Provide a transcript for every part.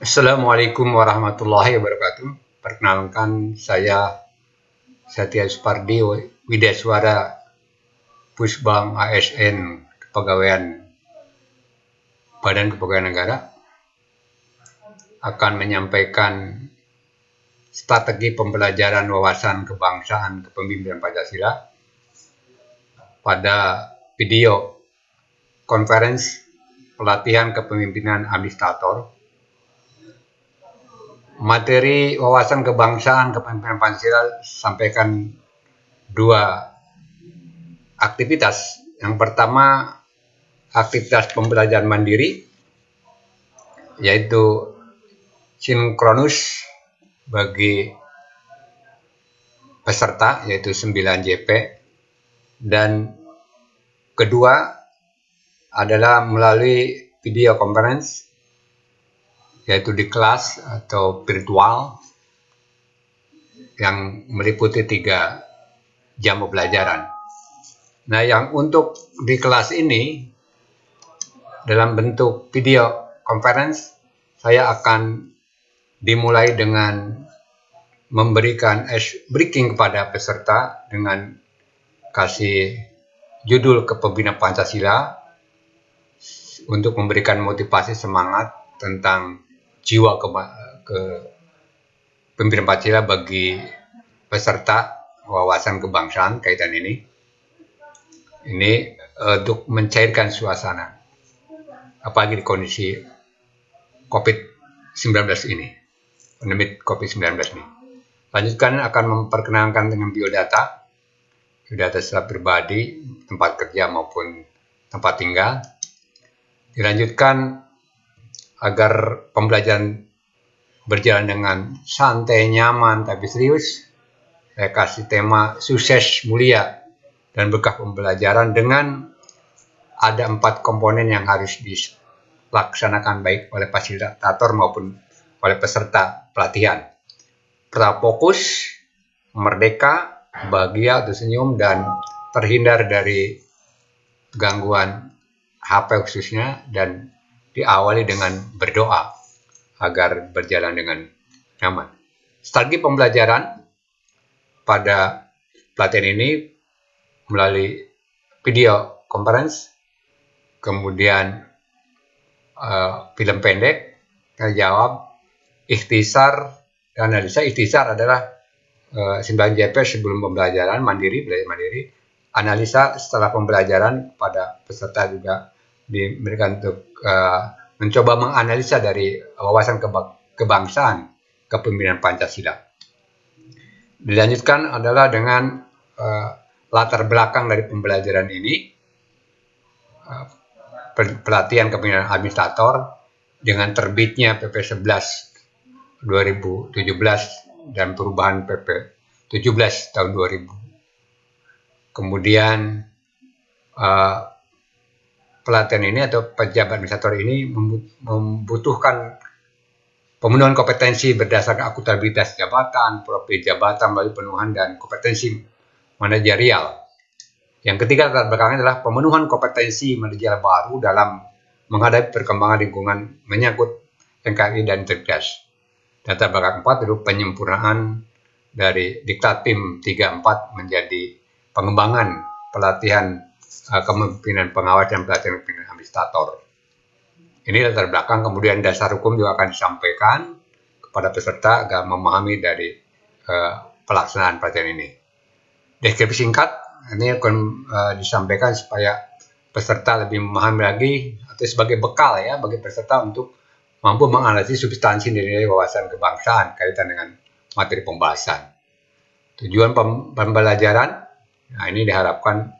Assalamualaikum warahmatullahi wabarakatuh. Perkenalkan, saya Satya Supardi, Widaswara Pusbang ASN Kepegawaian Badan Kepegawaian Negara, akan menyampaikan strategi pembelajaran wawasan kebangsaan kepemimpinan Pancasila pada video konferensi pelatihan kepemimpinan administrator. Materi wawasan kebangsaan kepemimpinan Pancasila sampaikan dua aktivitas. Yang pertama, aktivitas pembelajaran mandiri, yaitu sinkronus bagi peserta, yaitu 9 JP. Dan kedua adalah melalui video conference, yaitu di kelas atau virtual, yang meliputi 3 jam pembelajaran. Nah, yang untuk di kelas ini dalam bentuk video conference, saya akan dimulai dengan memberikan ice breaking kepada peserta dengan kasih judul Kepemimpinan Pancasila untuk memberikan motivasi semangat tentang jiwa kepemimpinan Pancasila bagi peserta wawasan kebangsaan kaitan ini. Ini untuk mencairkan suasana, apalagi di kondisi COVID-19 ini, pandemi COVID-19 ini. Lanjutkan akan memperkenalkan dengan biodata secara pribadi, tempat kerja maupun tempat tinggal. Dilanjutkan agar pembelajaran berjalan dengan santai, nyaman, tapi serius. Saya kasih tema sukses, mulia, dan berkah pembelajaran dengan ada 4 komponen yang harus dilaksanakan baik oleh fasilitator maupun oleh peserta pelatihan. Fokus, merdeka, bahagia atau senyum, dan terhindar dari gangguan HP khususnya, dan diawali dengan berdoa agar berjalan dengan nyaman. Strategi pembelajaran pada pelatihan ini melalui video conference, kemudian film pendek, jawab, ikhtisar, dan analisa. Ikhtisar adalah 9 JP sebelum pembelajaran mandiri, belajar mandiri. Analisa setelah pembelajaran pada peserta juga diberikan untuk mencoba menganalisa dari wawasan kebangsaan kepemimpinan Pancasila. Dilanjutkan adalah dengan latar belakang dari pembelajaran ini, pelatihan kepemimpinan administrator dengan terbitnya PP 11 2017 dan perubahan PP 17 tahun 2000. Kemudian pelatihan ini atau pejabat administrator ini membutuhkan pemenuhan kompetensi berdasarkan akuntabilitas jabatan, profil jabatan melalui pemenuhan dan kompetensi manajerial. Yang ketiga latar belakangnya adalah pemenuhan kompetensi manajerial baru dalam menghadapi perkembangan lingkungan menyangkut NKRI dan integritas. Latar belakang 4 adalah penyempurnaan dari Diktat PIM 34 menjadi pengembangan pelatihan kepemimpinan pengawas dan pelatihan kepemimpinan administrator. Ini latar belakang. Kemudian dasar hukum juga akan disampaikan kepada peserta agar memahami dari pelaksanaan pelatihan ini. Deskripsi singkat ini akan disampaikan supaya peserta lebih memahami lagi, atau sebagai bekal ya bagi peserta untuk mampu menganalisis substansi nilai wawasan kebangsaan kaitan dengan materi pembahasan. Tujuan pembelajaran, nah ini diharapkan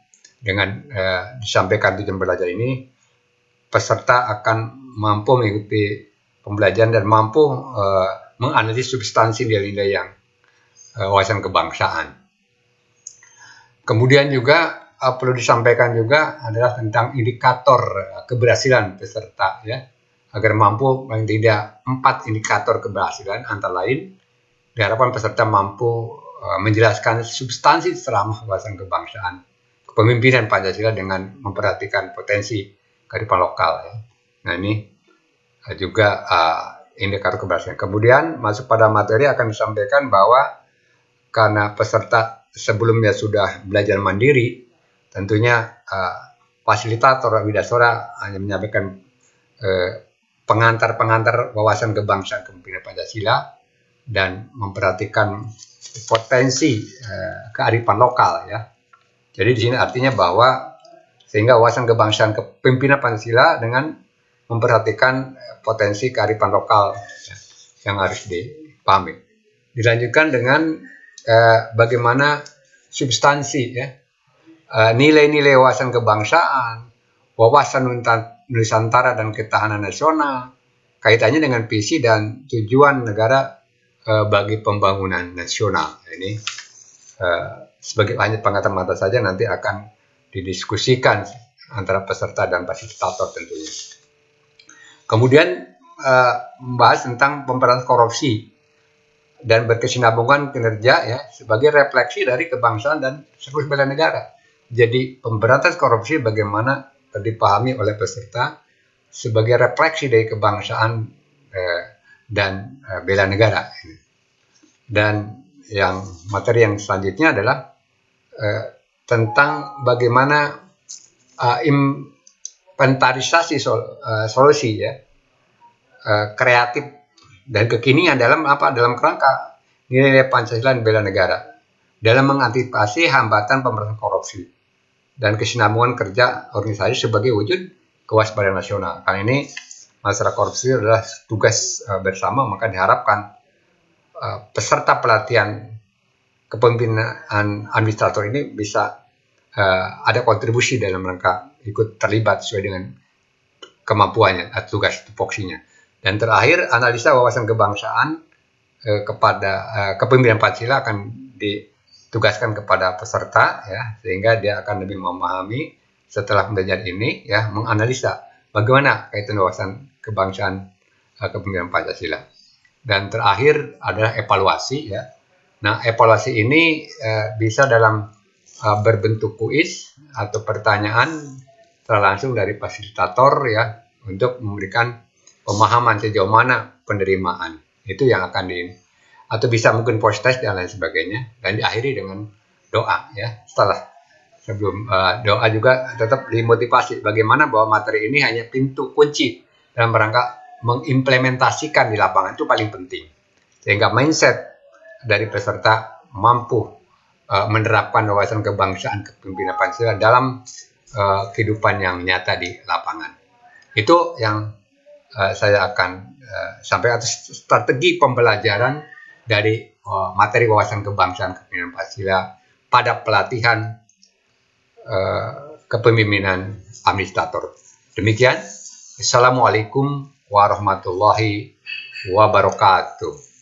dengan disampaikan tujuan belajar ini, peserta akan mampu mengikuti pembelajaran dan mampu menganalisis substansi nilai-nilai yang wawasan kebangsaan. Kemudian juga perlu disampaikan juga adalah tentang indikator keberhasilan peserta ya, agar mampu paling tidak 4 indikator keberhasilan, antara lain diharapkan peserta mampu menjelaskan substansi selama wawasan kebangsaan kepemimpinan Pancasila dengan memperhatikan potensi kearifan lokal ya. Nah ini juga indikator keberhasilan. Kemudian masuk pada materi akan disampaikan bahwa karena peserta sebelumnya sudah belajar mandiri, tentunya fasilitator Widasora hanya menyampaikan pengantar-pengantar wawasan kebangsaan kepemimpinan Pancasila dan memperhatikan potensi kearifan lokal ya. Jadi di sini artinya bahwa sehingga wawasan kebangsaan kepemimpinan Pancasila dengan memperhatikan potensi kearifan lokal yang harus dipahami. Dilanjutkan dengan bagaimana substansi ya, nilai-nilai wawasan kebangsaan, wawasan Nusantara dan ketahanan nasional, kaitannya dengan visi dan tujuan negara bagi pembangunan nasional. Ini sebagai hanya pengantar saja, nanti akan didiskusikan antara peserta dan fasilitator tentunya. Kemudian membahas tentang pemberantasan korupsi dan berkesinambungan kinerja ya sebagai refleksi dari kebangsaan dan seluruh bela negara. Jadi pemberantasan korupsi bagaimana dipahami oleh peserta sebagai refleksi dari kebangsaan dan bela negara. Dan yang materi yang selanjutnya adalah tentang bagaimana inventarisasi solusi ya kreatif dan kekinian dalam kerangka nilai Pancasila dan bela negara dalam mengantisipasi hambatan pemberantasan korupsi dan kesinambungan kerja organisasi sebagai wujud kewaspadaan nasional. Karena ini masalah korupsi adalah tugas bersama, maka diharapkan peserta pelatihan kepemimpinan administrator ini bisa ada kontribusi dalam rangka ikut terlibat sesuai dengan kemampuannya atau tugas tupoksinya. Dan terakhir, analisa wawasan kebangsaan kepada kepemimpinan Pancasila akan ditugaskan kepada peserta ya, sehingga dia akan lebih memahami setelah belajar ini ya, menganalisa bagaimana kaitan wawasan kebangsaan kepemimpinan Pancasila. Dan terakhir adalah evaluasi ya. Nah, evaluasi ini bisa dalam berbentuk kuis atau pertanyaan secara langsung dari fasilitator ya, untuk memberikan pemahaman sejauh mana penerimaan itu yang akan atau bisa mungkin post test dan lain sebagainya, dan diakhiri dengan doa ya. Sebelum doa juga tetap dimotivasi bagaimana bahwa materi ini hanya pintu kunci dalam rangka mengimplementasikan di lapangan, itu paling penting sehingga mindset dari peserta mampu menerapkan wawasan kebangsaan kepemimpinan Pancasila dalam kehidupan yang nyata di lapangan. Itu yang saya akan sampaikan strategi pembelajaran dari materi wawasan kebangsaan kepemimpinan Pancasila pada pelatihan kepemimpinan administrator. Demikian. Assalamualaikum warahmatullahi wabarakatuh.